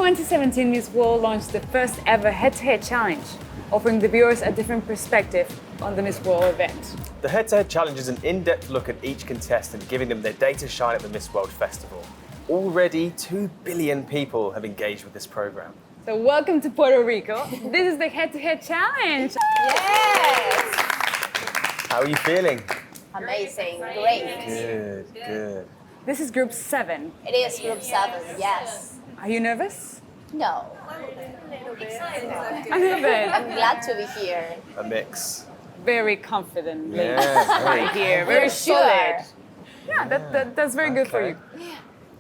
2017 Miss World launched the first ever head-to-head challenge, offering the viewers a different perspective on the Miss World event. The head-to-head challenge is an in-depth look at each contestant, giving them their day to shine at the Miss World Festival. Already, 2 billion people have engaged with this program. So welcome to Puerto Rico. This is the head-to-head challenge. Yes! How are you feeling? Amazing, great. Good, good. This is group 7. It is group 7, yes. Are you nervous? No, A little bit. I'm glad to be here. A mix. Very confident. Yeah, Right here, very You're solid. sure? Yeah, that's very good for you.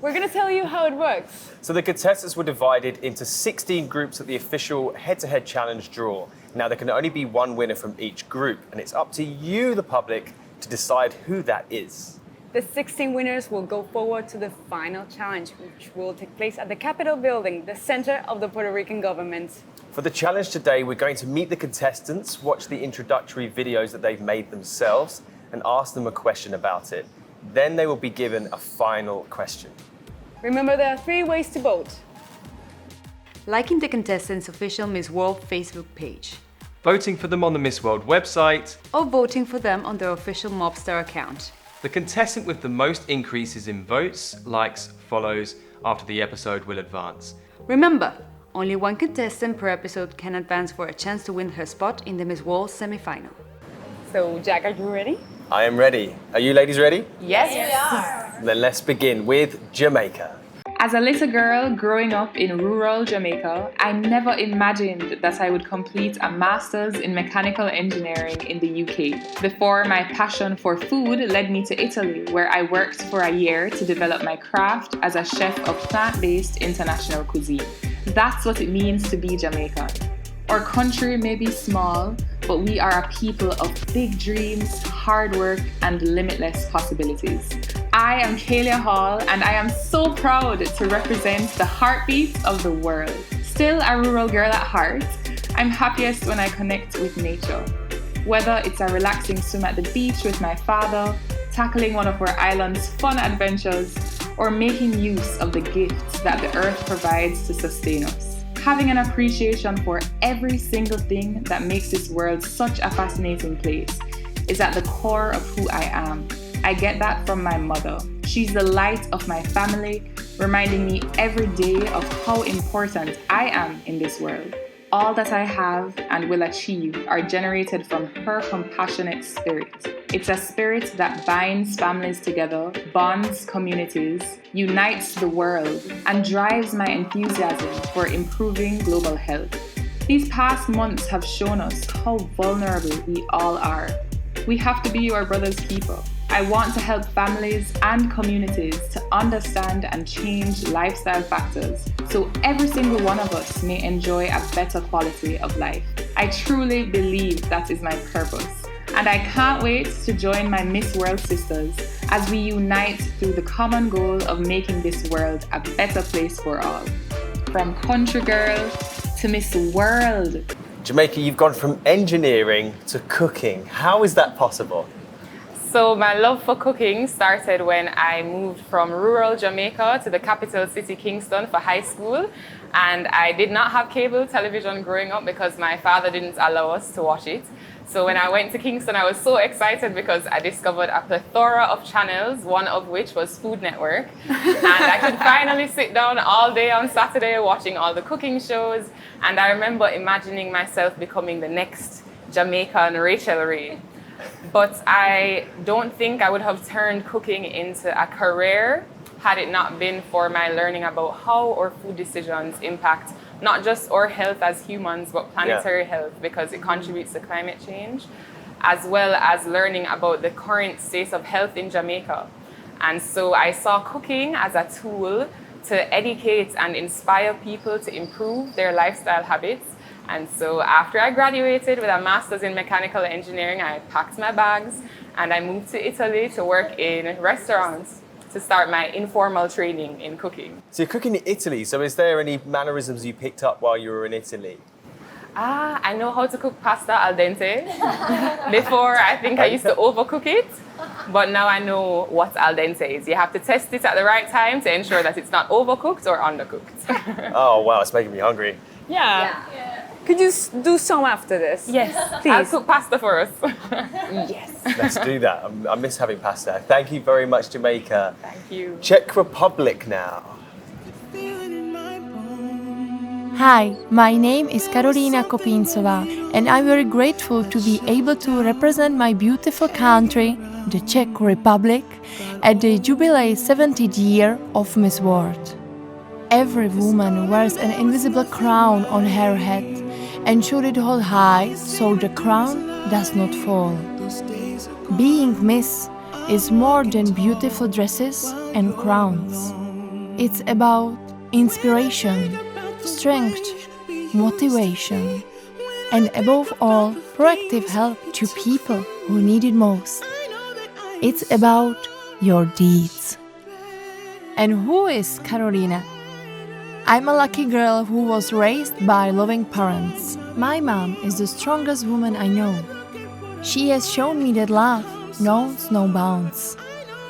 We're gonna tell you how it works. So the contestants were divided into 16 groups at the official head-to-head challenge draw. Now there can only be one winner from each group, and it's up to you, the public, to decide who that is. The 16 winners will go forward to the final challenge, which will take place at the Capitol building, the center of the Puerto Rican government. For the challenge today, we're going to meet the contestants, watch the introductory videos that they've made themselves, and ask them a question about it. Then they will be given a final question. Remember, there are 3 ways to vote. Liking the contestants' official Miss World Facebook page, voting for them on the Miss World website, or voting for them on their official Mobster account. the contestant with the most increases in votes, likes, follows after the episode will advance. Remember, only one contestant per episode can advance for a chance to win her spot in the Miss World semi-final. So, Jack, are you ready? I am ready. Are you ladies ready? Yes. We are. Then let's begin with Jamaica. As a little girl growing up in rural Jamaica, I never imagined that I would complete a master's in mechanical engineering in the UK. Before, my passion for food led me to Italy, where I worked for a year to develop my craft as a chef of plant-based international cuisine. That's what it means to be Jamaican. Our country may be small, but we are a people of big dreams, hard work, and limitless possibilities. I am Kalia Hall, and I am so proud to represent the heartbeat of the world. Still a rural girl at heart, I'm happiest when I connect with nature. Whether it's a relaxing swim at the beach with my father, tackling one of our island's fun adventures, or making use of the gifts that the earth provides to sustain us. Having an appreciation for every single thing that makes this world such a fascinating place is at the core of who I am. I get that from my mother. She's the light of my family, reminding me every day of how important I am in this world. All that I have and will achieve are generated from her compassionate spirit. It's a spirit that binds families together, bonds communities, unites the world, and drives my enthusiasm for improving global health. These past months have shown us how vulnerable we all are. We have to be our brother's keeper. I want to help families and communities to understand and change lifestyle factors so every single one of us may enjoy a better quality of life. I truly believe that is my purpose, and I can't wait to join my Miss World sisters as we unite through the common goal of making this world a better place for all. From country girl to Miss World. Jamaica, you've gone from engineering to cooking. How is that possible? So my love for cooking started when I moved from rural Jamaica to the capital city, Kingston, for high school. And I did not have cable television growing up because my father didn't allow us to watch it. So when I went to Kingston, I was so excited because I discovered a plethora of channels, one of which was Food Network. And I could finally sit down all day on Saturday watching all the cooking shows. And I remember imagining myself becoming the next Jamaican Rachel Ray. But I don't think I would have turned cooking into a career had it not been for my learning about how our food decisions impact not just our health as humans, but planetary health, because it contributes to climate change, as well as learning about the current state of health in Jamaica. And so I saw cooking as a tool to educate and inspire people to improve their lifestyle habits. And so after I graduated with a master's in mechanical engineering, I packed my bags and I moved to Italy to work in restaurants to start my informal training in cooking. So you're cooking in Italy, so is there any mannerisms you picked up while you were in Italy? I know how to cook pasta al dente. Before, I think I used to overcook it. but now I know what al dente is. You have to test it at the right time to ensure that it's not overcooked or undercooked. Oh wow, it's making me hungry. Yeah. Could you do some after this? Yes, Please. I'll cook pasta for us. Yes. Let's do that. I miss having pasta. Thank you very much, Jamaica. Thank you. Czech Republic now. Hi, my name is Karolina Kopincová, and I'm very grateful to be able to represent my beautiful country, the Czech Republic, at the jubilee 70th year of Miss World. Every woman wears an invisible crown on her head and should it hold high so the crown does not fall. Being Miss is more than beautiful dresses and crowns. It's about inspiration, strength, motivation, and above all, proactive help to people who need it most. It's about your deeds. And who is Karolina? I'm a lucky girl who was raised by loving parents. My mom is the strongest woman I know. She has shown me that love knows no bounds.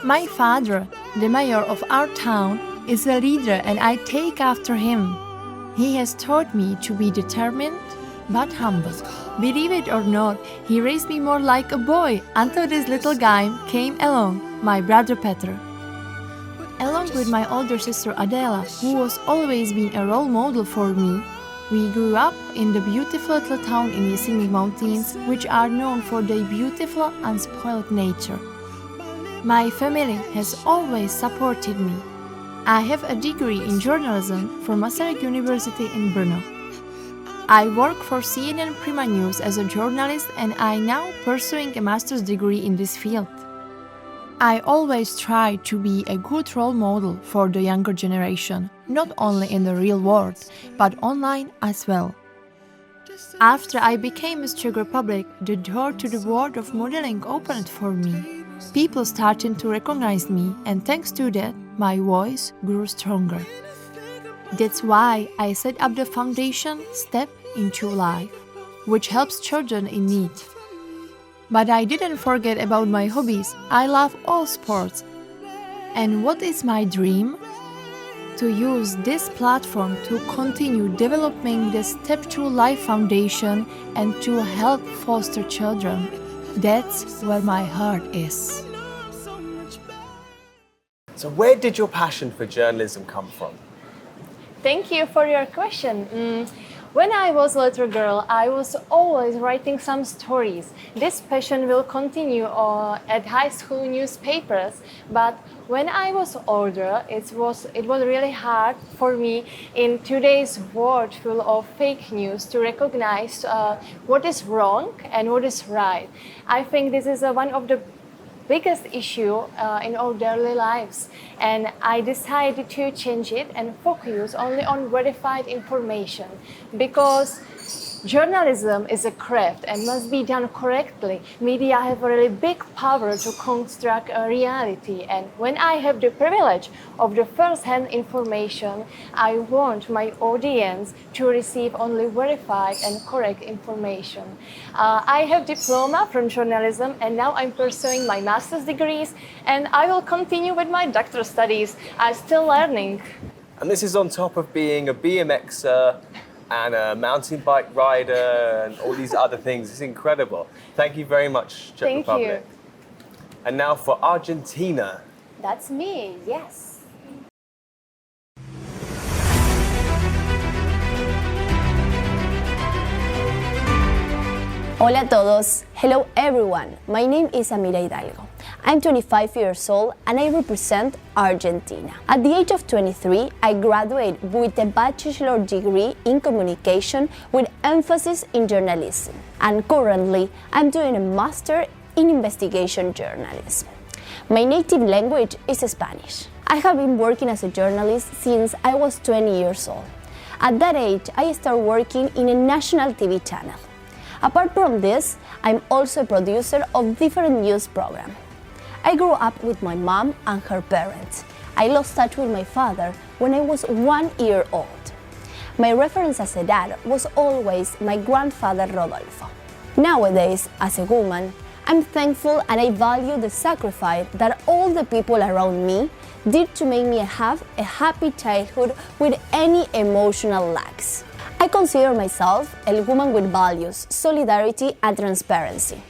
My father, the mayor of our town, is a leader and I take after him. He has taught me to be determined but humble. Believe it or not, he raised me more like a boy until this little guy came along, my brother Petr. Along with my older sister Adela, who was always been a role model for me, we grew up in the beautiful little town in Jeseník Mountains, which are known for their beautiful, unspoiled nature. My family has always supported me. I have a degree in journalism from Masaryk University in Brno. I work for CNN Prima News as a journalist and I now pursuing a master's degree in this field. I always try to be a good role model for the younger generation, not only in the real world, but online as well. After I became Miss Czech Republic, the door to the world of modeling opened for me. People started to recognize me, and thanks to that, my voice grew stronger. That's why I set up the foundation Step into Life, which helps children in need. But I didn't forget about my hobbies. I love all sports. And what is my dream? To use this platform to continue developing the Step to Life Foundation and to help foster children. That's where my heart is. So where did your passion for journalism come from? Thank you for your question. When I was a little girl, I was always writing some stories. This passion will continue at high school newspapers, but when I was older, it was really hard for me in today's world full of fake news to recognize what is wrong and what is right. I think this is one of the biggest issue in our daily lives, and I decided to change it and focus only on verified information, because journalism is a craft and must be done correctly. Media have a really big power to construct a reality, and when I have the privilege of the first-hand information, I want my audience to receive only verified and correct information. I have diploma from journalism, and now I'm pursuing my master's degrees, and I will continue with my doctoral studies. I'm still learning. And this is on top of being a BMXer and a mountain bike rider and all these other things. It's incredible. Thank you very much, Czech Republic. And now for Argentina. That's me, yes. Hola a todos. Hello everyone. My name is Amira Hidalgo. I'm 25 years old and I represent Argentina. At the age of 23, I graduated with a bachelor degree in communication with emphasis in journalism. And currently, I'm doing a master in investigation journalism. My native language is Spanish. I have been working as a journalist since I was 20 years old. At that age, I started working in a national TV channel. Apart from this, I'm also a producer of different news programs. I grew up with my mom and her parents. I lost touch with my father when I was 1 year old. My reference as a dad was always my grandfather Rodolfo. Nowadays, as a woman, I'm thankful and I value the sacrifice that all the people around me did to make me have a happy childhood with any emotional lacks. I consider myself a woman with values, solidarity and transparency.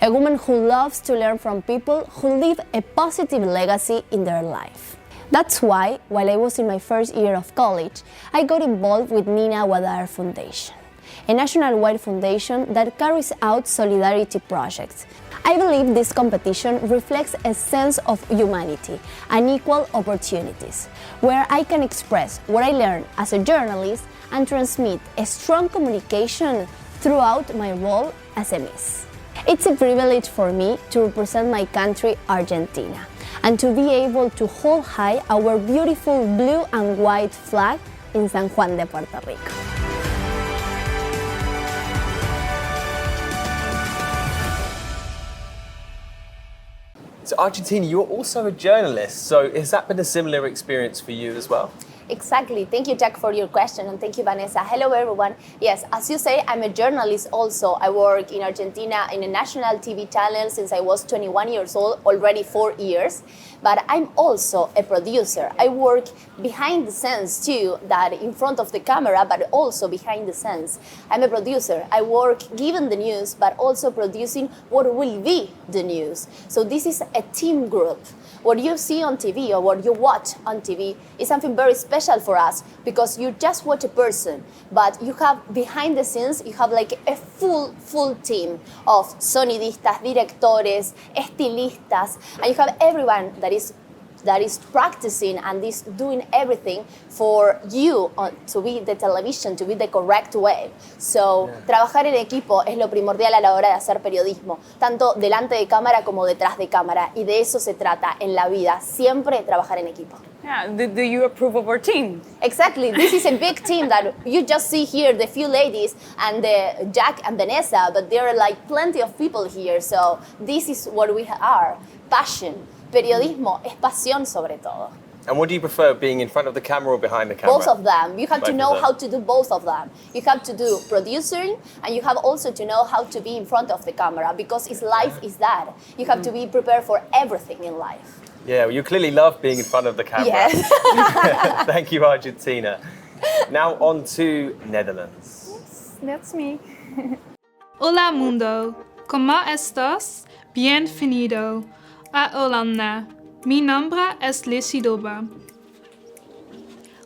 A woman who loves to learn from people who leave a positive legacy in their life. That's why, while I was in my first year of college, I got involved with Nina Wadar Foundation, a national-wide foundation that carries out solidarity projects. I believe this competition reflects a sense of humanity and equal opportunities, where I can express what I learned as a journalist and transmit a strong communication throughout my role as a Miss. It's a privilege for me to represent my country, Argentina, and to be able to hold high our beautiful blue and white flag in San Juan de Puerto Rico. So Argentina, you're also a journalist, so has that been a similar experience for you as well? Exactly. Thank you, Jack, for your question, and thank you, Vanessa. Hello, everyone. Yes, as you say, I'm a journalist also. I work in Argentina in a national TV channel since I was 21 years old, already 4 years. But I'm also a producer. I work behind the scenes too, that in front of the camera, but also behind the scenes. I'm a producer. I work giving the news, but also producing what will be the news. So this is a team group. What you see on TV or what you watch on TV is something very special for us because you just watch a person, but you have behind the scenes, you have like a full team of sonidistas, directores, estilistas, and you have everyone that is practicing and is doing everything for you to be the television, to be the correct way. So, trabajar en equipo es lo primordial a la hora de hacer periodismo, tanto delante de cámara como detrás de cámara, y de eso se trata en la vida, siempre trabajar en equipo. Yeah, do you approve of our team? Exactly. This is a big team that you just see here, the few ladies and Jack and Vanessa, but there are like plenty of people here. So this is what we are, passion. Periodismo es pasión sobre todo. And what do you prefer, being in front of the camera or behind the camera? Both of them. You have to know how to do both of them. You have to do producing, and you have also to know how to be in front of the camera, because life is that. You have to be prepared for everything in life. Yeah, well, you clearly love being in front of the camera. Yes. Thank you, Argentina. Now on to Netherlands. Yes, that's me. Hola mundo, ¿cómo estás? Bienvenido a Holanda. Mi nombre es Lissy Dobba.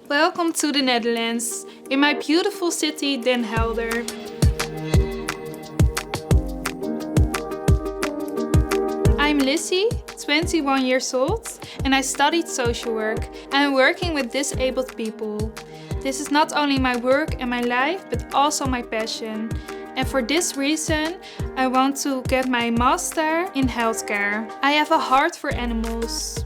Welcome to the Netherlands, in my beautiful city Den Helder. I'm Lissy, 21 years old, and I studied social work and I'm working with disabled people. This is not only my work and my life, but also my passion. And for this reason, I want to get my master in healthcare. I have a heart for animals.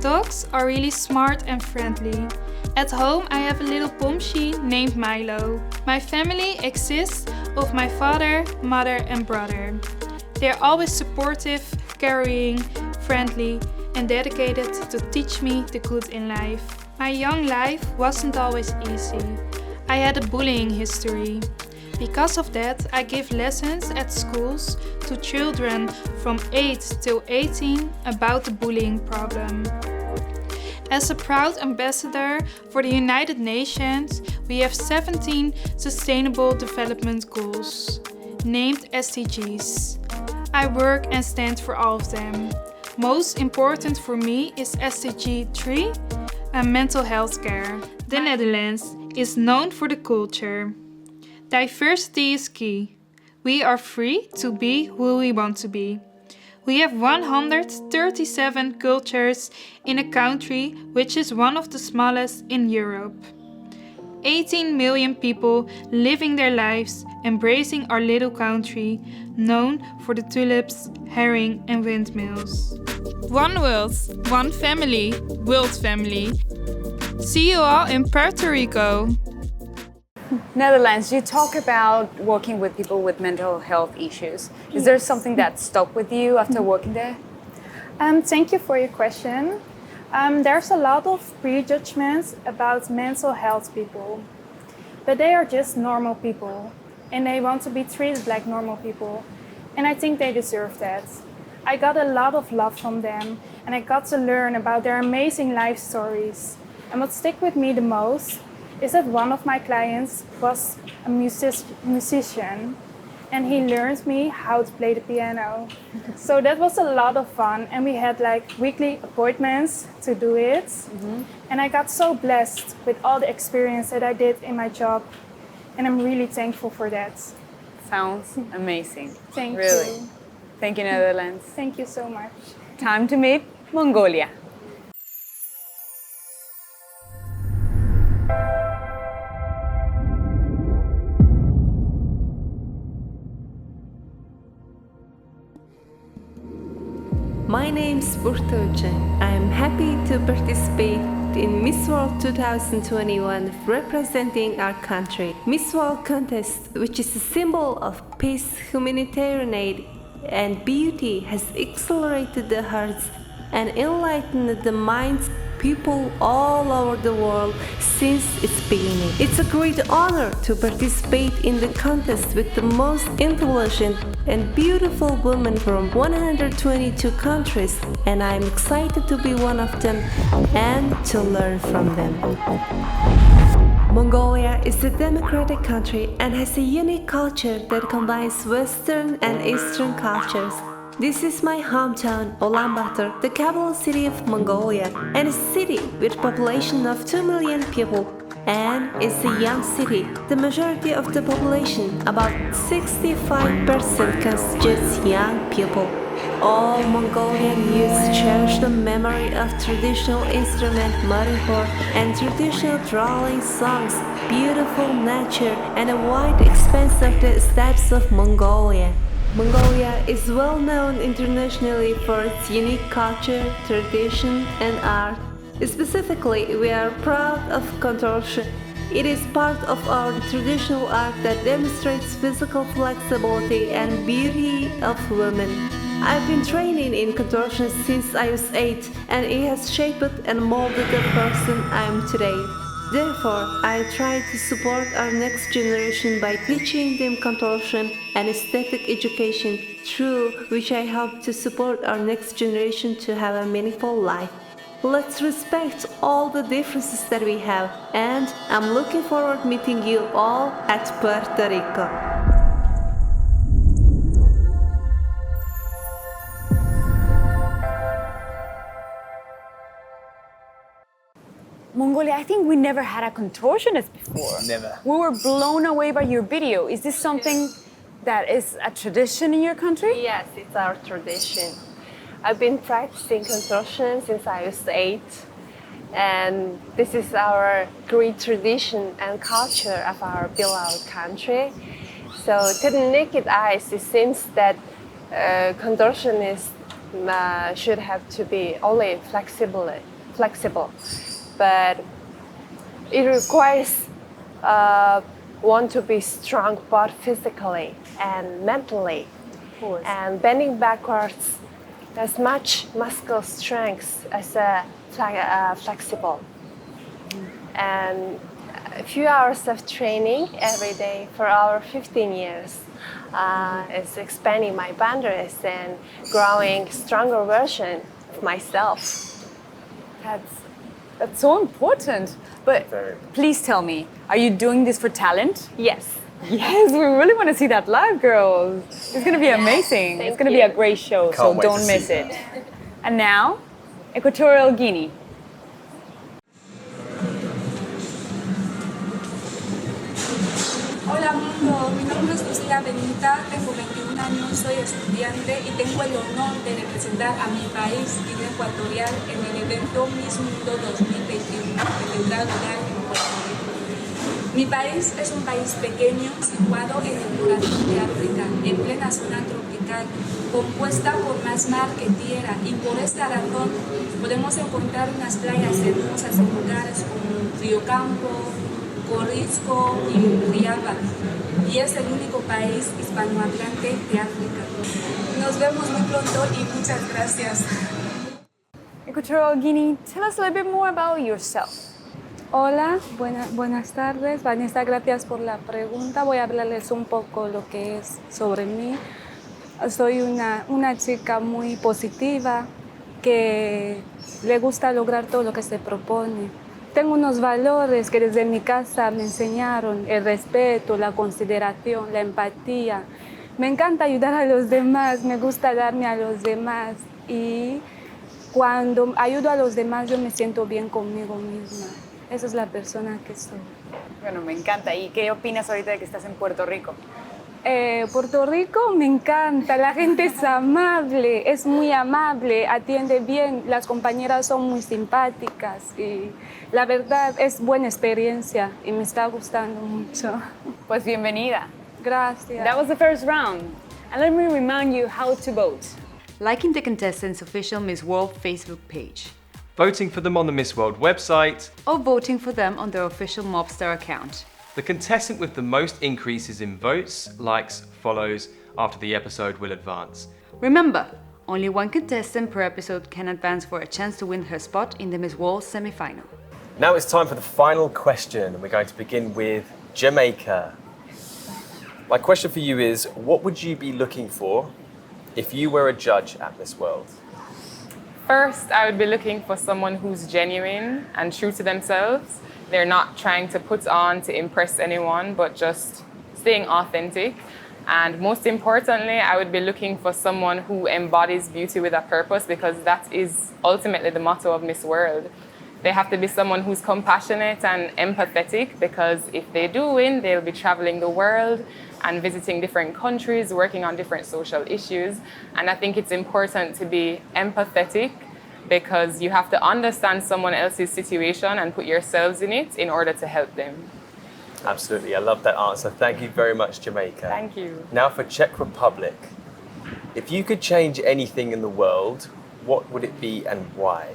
Dogs are really smart and friendly. At home, I have a little pomshy named Milo. My family consists of my father, mother, and brother. They're always supportive, caring, friendly, and dedicated to teach me the good in life. My young life wasn't always easy. I had a bullying history. Because of that, I give lessons at schools to children from 8 till 18 about the bullying problem. As a proud ambassador for the United Nations, we have 17 Sustainable Development Goals, named SDGs. I work and stand for all of them. Most important for me is SDG 3 and mental health care. The Netherlands is known for the culture. Diversity is key. We are free to be who we want to be. We have 137 cultures in a country which is one of the smallest in Europe. 18 million people living their lives embracing our little country, known for the tulips, herring and windmills. One world, one family, world family. See you all in Puerto Rico. Netherlands, you talk about working with people with mental health issues. Is there something that stuck with you after working there? Thank you for your question. There's a lot of prejudgments about mental health people, but they are just normal people and they want to be treated like normal people. and I think they deserve that. I got a lot of love from them, and I got to learn about their amazing life stories. And what stuck with me the most is that one of my clients was a musician, and he learned me how to play the piano. So that was a lot of fun, and we had like weekly appointments to do it. And I got so blessed with all the experience that I did in my job, and I'm really thankful for that. Sounds amazing. Thank really. you. Thank you, Netherlands. Thank you so much. Time to meet Mongolia. My name's Burtoce. I am happy to participate in Miss World 2021 representing our country. Miss World contest, which is a symbol of peace, humanitarian aid, and beauty, has accelerated the hearts and enlightened the minds of people all over the world since its beginning. It's a great honor to participate in the contest with the most intelligent and beautiful women from 122 countries, and I'm excited to be one of them and to learn from them. Mongolia is a democratic country and has a unique culture that combines Western and Eastern cultures. This is my hometown, Ulaanbaatar, the capital city of Mongolia, and a city with a population of 2 million people. And it's a young city. The majority of the population, about 65%, constitutes young people. All Mongolian youths cherish the memory of traditional instrument motherhood and traditional drawing songs, beautiful nature, and a wide expanse of the steppes of Mongolia. Mongolia is well known internationally for its unique culture, tradition, and art. Specifically, we are proud of contortion. It is part of our traditional art that demonstrates physical flexibility and beauty of women. I've been training in contortion since I was 8, and it has shaped and molded the person I am today. Therefore, I try to support our next generation by teaching them contortion and aesthetic education, through which I hope to support our next generation to have a meaningful life. Let's respect all the differences that we have, and I'm looking forward to meeting you all at Puerto Rico. Mongolia, I think we never had a contortionist before. Never. We were blown away by your video. Is this something that is a tradition in your country? Yes, it's our tradition. I've been practicing contortion since I was 8, and this is our great tradition and culture of our beloved country. So to the naked eyes, it seems that contortionists should have to be only flexible. But it requires one to be strong both physically and mentally. And bending backwards has much muscle strength as flexible. And a few hours of training every day for our 15 years is expanding my boundaries and growing a stronger version of myself. That's so important. But please tell me, are you doing this for talent? Yes. Yes, we really want to see that live, girls. It's going to be amazing. It's going to be a great show, so don't miss it. And now, Equatorial Guinea. Hola mundo, mi nombre es Lucía Benita, tengo 21 años, soy estudiante y tengo el honor de representar a mi país, Guinea Ecuatorial, en el evento Miss Mundo 2021 que tendrá lugar en Puerto Rico. Mi país es un país pequeño situado en el corazón de África, en plena zona tropical, compuesta por más mar que tierra, y por esta razón podemos encontrar unas playas hermosas en lugares como Río Campo, Corisco y Riaba, y es el único país hispanohablante de África. Nos vemos muy pronto y muchas gracias. Equatorial Guinea, tell us a little bit more about yourself. Hola, buenas tardes. Vanessa, gracias por la pregunta. Voy a hablarles un poco lo que es sobre mí. soy una chica muy positiva que le gusta lograr todo lo que se propone. Tengo unos valores que desde mi casa me enseñaron: el respeto, la consideración, la empatía. Me encanta ayudar a los demás, me gusta darme a los demás y cuando ayudo a los demás yo me siento bien conmigo misma. Esa es la persona que soy. Bueno, me encanta. ¿Y qué opinas ahorita de que estás en Puerto Rico? Puerto Rico me encanta, la gente es amable, es muy amable, atiende bien, las compañeras son muy simpáticas y la verdad es buena experiencia y me está gustando mucho. Pues bienvenida. Gracias. That was the first round. And let me remind you how to vote. Liking the contestants' official Miss World Facebook page. Voting for them on the Miss World website. Or voting for them on their official Mobster account. The contestant with the most increases in votes, likes, follows after the episode will advance. Remember, only one contestant per episode can advance for a chance to win her spot in the Miss World semi-final. Now it's time for the final question, and we're going to begin with Jamaica. My question for you is, what would you be looking for if you were a judge at Miss World? First, I would be looking for someone who's genuine and true to themselves. They're not trying to put on to impress anyone, but just staying authentic. And most importantly, I would be looking for someone who embodies beauty with a purpose, because that is ultimately the motto of Miss World. They have to be someone who's compassionate and empathetic, because if they do win, they'll be traveling the world and visiting different countries, working on different social issues. And I think it's important to be empathetic, because you have to understand someone else's situation and put yourselves in it in order to help them. Absolutely, I love that answer. Thank you very much, Jamaica. Thank you. Now for Czech Republic. If you could change anything in the world, what would it be and why?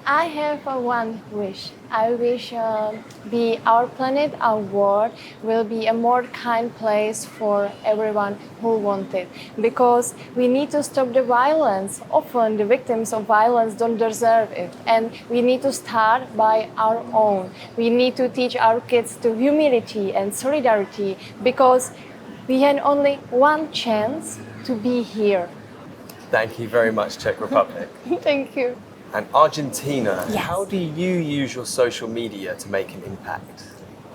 I have one wish. I wish our planet, our world, will be a more kind place for everyone who wants it. Because we need to stop the violence. Often the victims of violence don't deserve it. And we need to start by our own. We need to teach our kids to humility and solidarity, because we had only one chance to be here. Thank you very much, Czech Republic. Thank you. And Argentina, Yes. how do you use your social media to make an impact?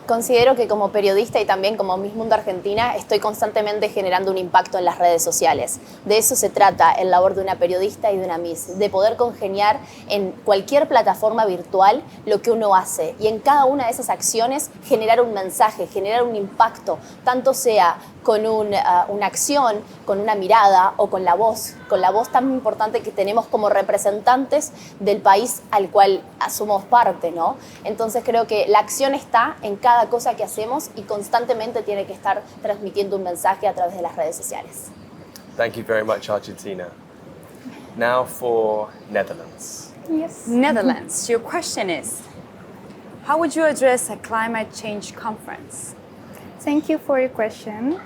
Considero que como periodista y también como Miss Mundo Argentina estoy constantemente generando un impacto en las redes sociales. De eso se trata el labor de una periodista y de una Miss, de poder congeniar en cualquier plataforma virtual lo que uno hace y en cada una de esas acciones generar un mensaje, generar un impacto, tanto sea con una acción, con una mirada o con la voz tan importante que tenemos como representantes del país al cual somos parte, ¿no? Entonces creo que la acción está en cada cosa que hacemos y constantemente tiene que estar transmitiendo un mensaje a través de las redes sociales. Thank you very much, Argentina. Now for Netherlands. Yes. Netherlands, your question is, how would you address a climate change conference? Thank you for your question.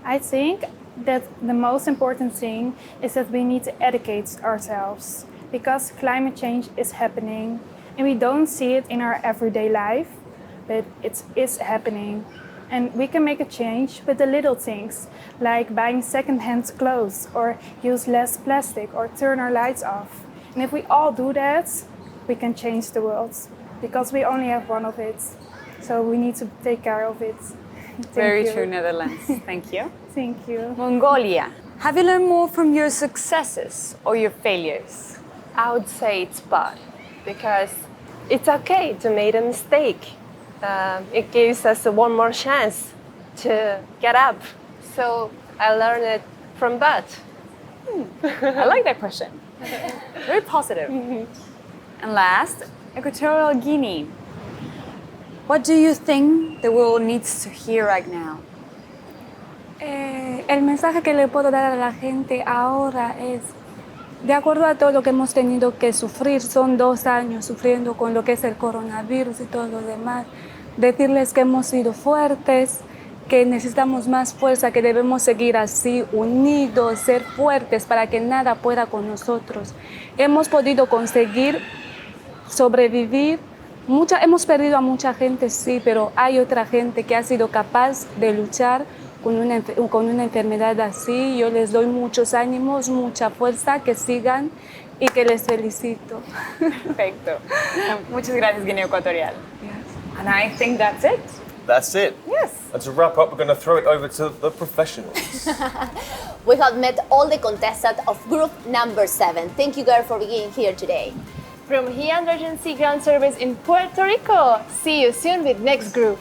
I think that the most important thing is that we need to educate ourselves, because climate change is happening and we don't see it in our everyday life, but it is happening. And we can make a change with the little things, like buying second-hand clothes or use less plastic or turn our lights off. And if we all do that, we can change the world, because we only have one of it. So we need to take care of it. Very true, Netherlands. Thank you. Thank you. Mongolia, have you learned more from your successes or your failures? I would say it's both, because it's okay to make a mistake. It gives us one more chance to get up. So I learned it from both. I like that question. Very positive. And last, Equatorial Guinea. What do you think the world needs to hear right now? El mensaje que le puedo dar a la gente ahora es, de acuerdo a todo lo que hemos tenido que sufrir, son 2 años sufriendo con lo que es el coronavirus y todo lo demás, decirles que hemos sido fuertes, que necesitamos más fuerza, que debemos seguir así, unidos, ser fuertes para que nada pueda con nosotros. Hemos podido conseguir sobrevivir. Hemos perdido a mucha gente, sí, pero hay otra gente que ha sido capaz de luchar con una enfermedad así. Yo les doy muchos ánimos, mucha fuerza, que sigan y que les felicito. Perfecto. Muchas gracias, Guinea Ecuatorial. Yes. And I think that's it. That's it. Yes. And to wrap up, we're going to throw it over to the professionals. We have met all the contestants of group number 7. Thank you, girl, for being here today. From here, Emergency Ground Service in Puerto Rico. See you soon with next group.